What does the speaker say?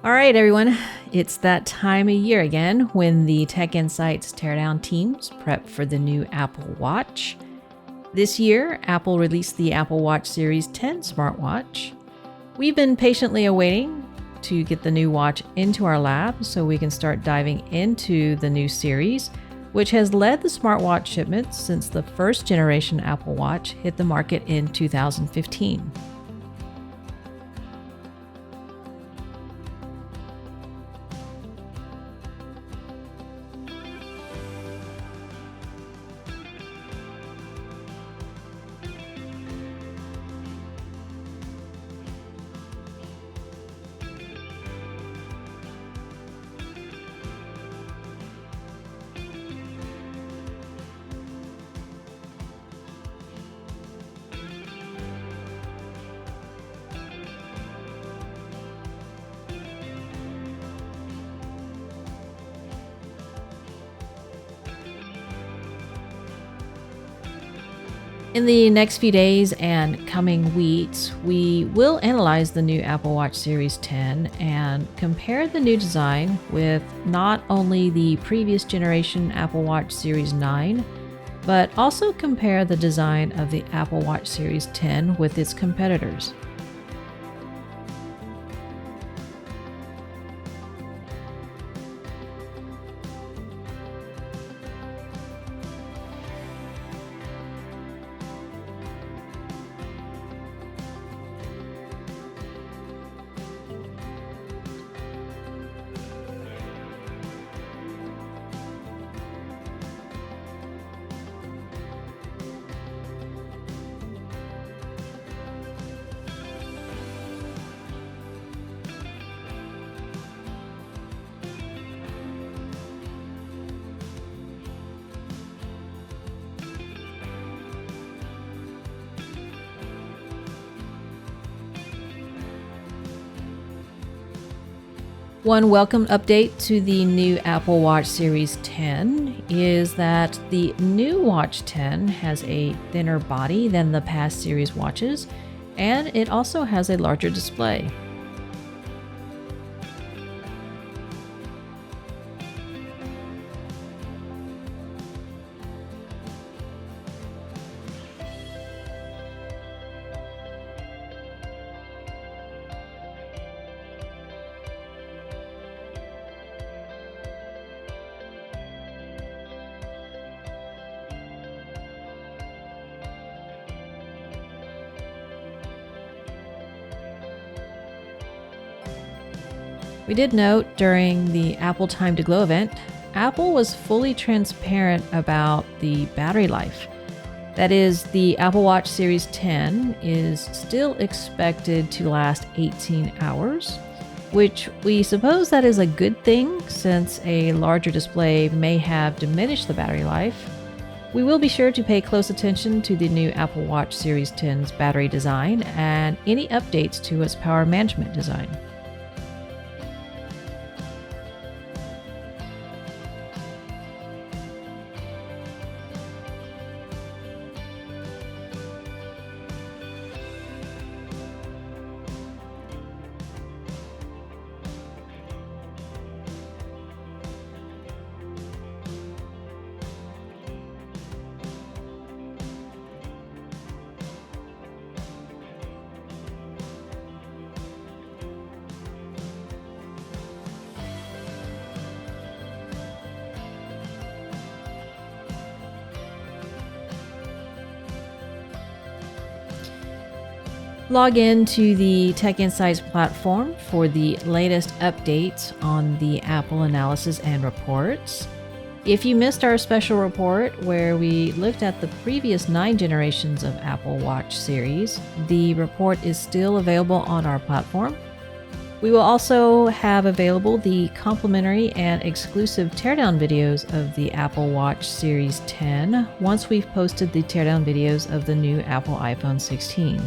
All right, everyone, it's that time of year again when the Tech Insights teardown teams prep for the new Apple Watch. This year, Apple released the Apple Watch Series 10 smartwatch. We've been patiently awaiting to get the new watch into our lab so we can start diving into the new series, which has led the smartwatch shipments since the first generation Apple Watch hit the market in 2015. In the next few days and coming weeks, we will analyze the new Apple Watch Series 10 and compare the new design with not only the previous generation Apple Watch Series 9, but also compare the design of the Apple Watch Series 10 with its competitors. One welcome update to the new Apple Watch Series 10 is that the new Watch 10 has a thinner body than the past series watches, and it also has a larger display. We did note during the Apple Time to Glow event, Apple was fully transparent about the battery life. That is, the Apple Watch Series 10 is still expected to last 18 hours, which we suppose that is a good thing since a larger display may have diminished the battery life. We will be sure to pay close attention to the new Apple Watch Series 10's battery design and any updates to its power management design. Log in to the Tech Insights platform for the latest updates on the Apple analysis and reports. If you missed our special report where we looked at the previous 9 generations of Apple Watch series, the report is still available on our platform. We will also have available the complimentary and exclusive teardown videos of the Apple Watch Series 10 once we've posted the teardown videos of the new Apple iPhone 16.